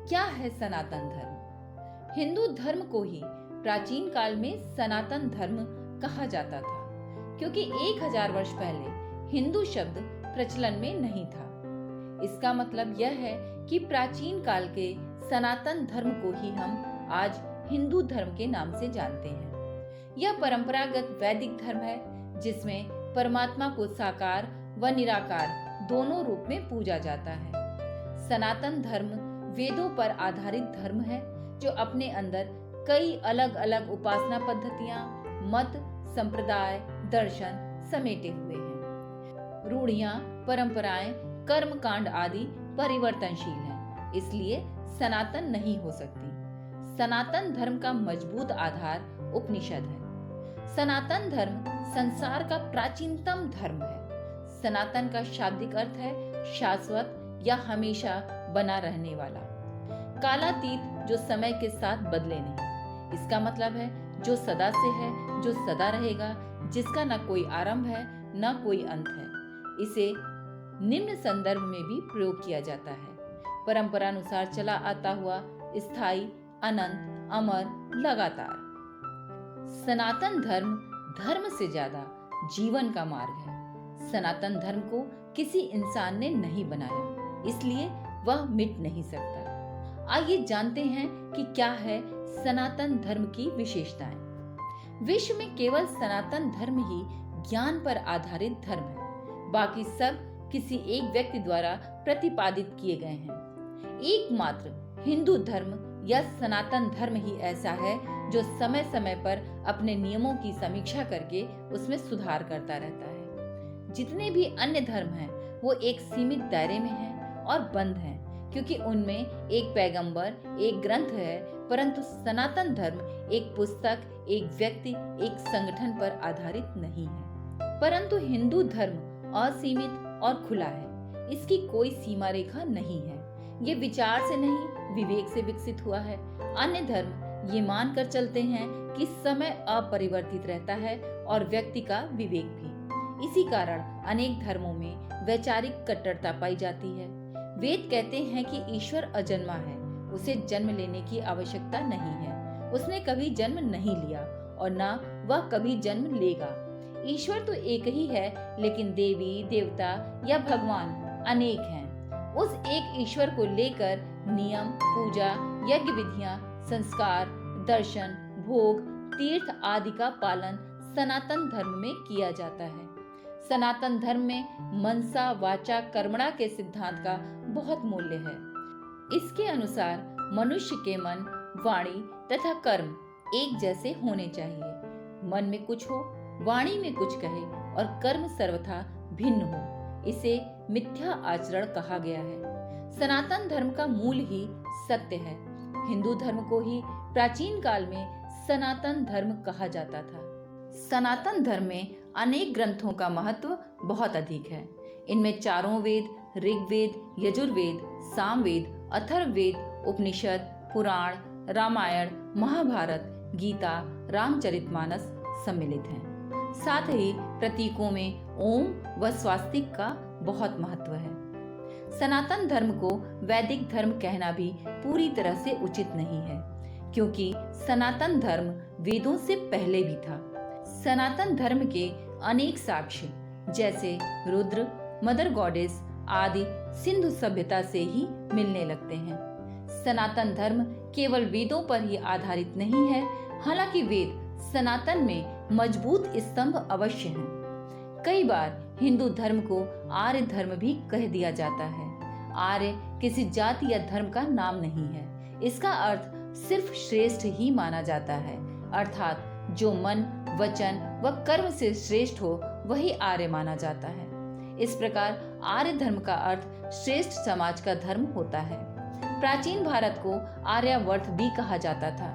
क्या है सनातन धर्म? हिंदू धर्म को ही प्राचीन काल में सनातन धर्म कहा जाता था, क्योंकि 1000 वर्ष पहले हिंदू शब्द प्रचलन में नहीं था। इसका मतलब यह है कि प्राचीन काल के सनातन धर्म को ही हम आज हिंदू धर्म के नाम से जानते हैं। यह परंपरागत वैदिक धर्म है, जिसमें परमात्मा को साकार व निराकार दोनों रूप में पूजा जाता है। सनातन धर्म वेदों पर आधारित धर्म है, जो अपने अंदर कई अलग अलग उपासना पद्धतियां, मत, संप्रदाय, दर्शन समेटे हुए हैं। रूढ़ियां, परंपराएं, कर्म कांड आदि परिवर्तनशील हैं, इसलिए सनातन नहीं हो सकती। सनातन धर्म का मजबूत आधार उपनिषद है। सनातन धर्म संसार का प्राचीनतम धर्म है। सनातन का शाब्दिक अर्थ है शाश्वत या हमेशा बना रहने वाला, कालातीत, जो समय के साथ बदले नहीं। इसका मतलब है जो सदा से है, जो सदा रहेगा, जिसका न कोई आरंभ है न कोई अंत है। इसे निम्न संदर्भ में भी प्रयोग किया जाता है: परंपरानुसार चला आता हुआ, स्थायी, अनंत, अमर, लगातार। सनातन धर्म धर्म से ज्यादा जीवन का मार्ग है। सनातन धर्म को किसी इंसान ने नहीं बनाया, इसलिए वह मिट नहीं सकता। आइए जानते हैं कि क्या है सनातन धर्म की विशेषताएं। विश्व में केवल सनातन धर्म ही ज्ञान पर आधारित धर्म है। बाकी सब किसी एक व्यक्ति द्वारा प्रतिपादित किए गए हैं। एकमात्र हिंदू धर्म या सनातन धर्म ही ऐसा है जो समय समय पर अपने नियमों की समीक्षा करके उसमें सुधार करता रहता है। जितने भी अन्य धर्म हैं, वो एक सीमित दायरे में हैं और बंद हैं, क्योंकि उनमें एक पैगंबर, एक ग्रंथ है, परंतु सनातन धर्म एक पुस्तक, एक व्यक्ति, एक संगठन पर आधारित नहीं है। परंतु हिंदू धर्म असीमित और खुला है। इसकी कोई सीमा रेखा नहीं है। ये विचार से नहीं, विवेक से विकसित हुआ है। अन्य धर्म ये मानकर चलते हैं कि समय अपरिवर्तित रहता है और व्यक्ति का विवेक भी। इसी कारण अनेक धर्मों में वैचारिक कट्टरता पाई जाती है। वेद कहते हैं कि ईश्वर अजन्मा है, उसे जन्म लेने की आवश्यकता नहीं है। उसने कभी जन्म नहीं लिया और न वह कभी जन्म लेगा। ईश्वर तो एक ही है, लेकिन देवी, देवता या भगवान अनेक हैं। उस एक ईश्वर को लेकर नियम, पूजा, यज्ञ विधियां, संस्कार, दर्शन, भोग, तीर्थ आदि का पालन सनातन धर्म में किया जाता है। सनातन धर्म में मनसा वाचा कर्मणा के सिद्धांत का बहुत मूल्य है। इसके अनुसार मनुष्य के मन, वाणी तथा कर्म एक जैसे होने चाहिए। मन में कुछ हो, वाणी में कुछ कहे और कर्म सर्वथा भिन्न हो। इसे मिथ्या आचरण कहा गया है। सनातन धर्म का मूल ही सत्य है। हिंदू धर्म को ही प्राचीन काल में सनातन धर्म कहा जाता था। सनातन धर्म में अनेक ग्रंथों का महत्व बहुत अधिक है। इनमें चारों वेद, ऋग्वेद, यजुर्वेद, सामवेद, अथर्ववेद, उपनिषद, पुराण, रामायण, महाभारत, गीता, रामचरितमानस सम्मिलित हैं। साथ ही प्रतीकों में ओम व स्वास्तिक का बहुत महत्व है। सनातन धर्म को वैदिक धर्म कहना भी पूरी तरह से उचित नहीं है, क्योंकि सनातन धर्म वेदों से पहले भी था। सनातन धर्म के अनेक साक्ष्य, जैसे रुद्र, मदर गॉडेस आदि सिंधु सभ्यता से ही मिलने लगते हैं। सनातन धर्म केवल वेदों पर ही आधारित नहीं है, हालांकि वेद सनातन में मजबूत स्तंभ अवश्य हैं। कई बार हिंदू धर्म को आर्य धर्म भी कह दिया जाता है। आर्य किसी जाति या धर्म का नाम नहीं है। इसका अर्थ सिर्फ श्रेष्ठ ही माना जाता है, अर्थात जो मन, वचन व कर्म से श्रेष्ठ हो वही आर्य माना जाता है। इस प्रकार आर्य धर्म का अर्थ श्रेष्ठ समाज का धर्म होता है। प्राचीन भारत को आर्यावर्त भी कहा जाता था,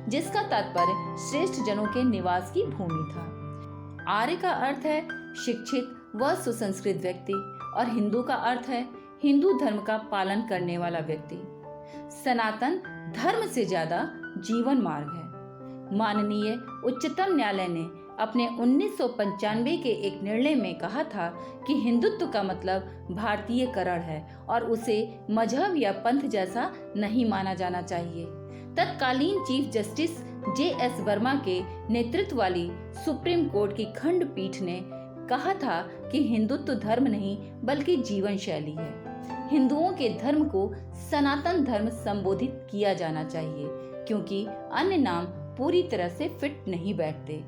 जिसका तात्पर्य श्रेष्ठ जनों के निवास की भूमि था। आर्य का अर्थ है शिक्षित व सुसंस्कृत व्यक्ति और हिंदू का अर्थ है हिंदू धर्म का पालन करने वाला व्यक्ति। सनातन धर्म से ज्यादा जीवन मार्ग है। माननीय उच्चतम न्यायालय ने अपने 1995 के एक निर्णय में कहा था कि हिंदुत्व का मतलब भारतीयकरण है और उसे मजहब या पंथ जैसा नहीं माना जाना चाहिए। तत्कालीन चीफ जस्टिस J.S. वर्मा के नेतृत्व वाली सुप्रीम कोर्ट की खंडपीठ ने कहा था कि हिंदुत्व धर्म नहीं बल्कि जीवन शैली है। हिंदुओं के धर्म को सनातन धर्म संबोधित किया जाना चाहिए क्योंकि अन्य नाम पूरी तरह से फिट नहीं बैठते।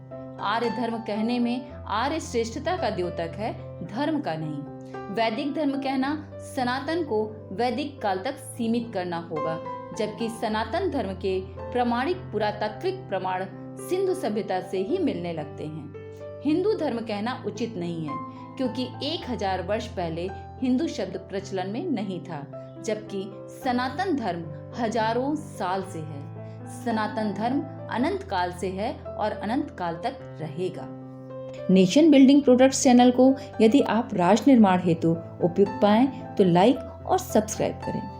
आर्य धर्म कहने में आर्य श्रेष्ठता का द्योतक है, धर्म का नहीं। वैदिक धर्म कहना सनातन को वैदिक काल तक सीमित करना होगा, जबकि सनातन धर्म के प्रामाणिक पुरातात्विक प्रमाण सिंधु सभ्यता से ही मिलने लगते हैं। हिंदू धर्म कहना उचित नहीं है क्योंकि 1000 वर्ष पहले हिंदू शब्द प्रचलन में नहीं था, जबकि सनातन धर्म हजारों साल से है। सनातन धर्म अनंत काल से है और अनंत काल तक रहेगा। नेशन बिल्डिंग प्रोडक्ट्स चैनल को यदि आप राष्ट्र निर्माण हेतु उपयुक्त पाएं तो लाइक और सब्सक्राइब करें।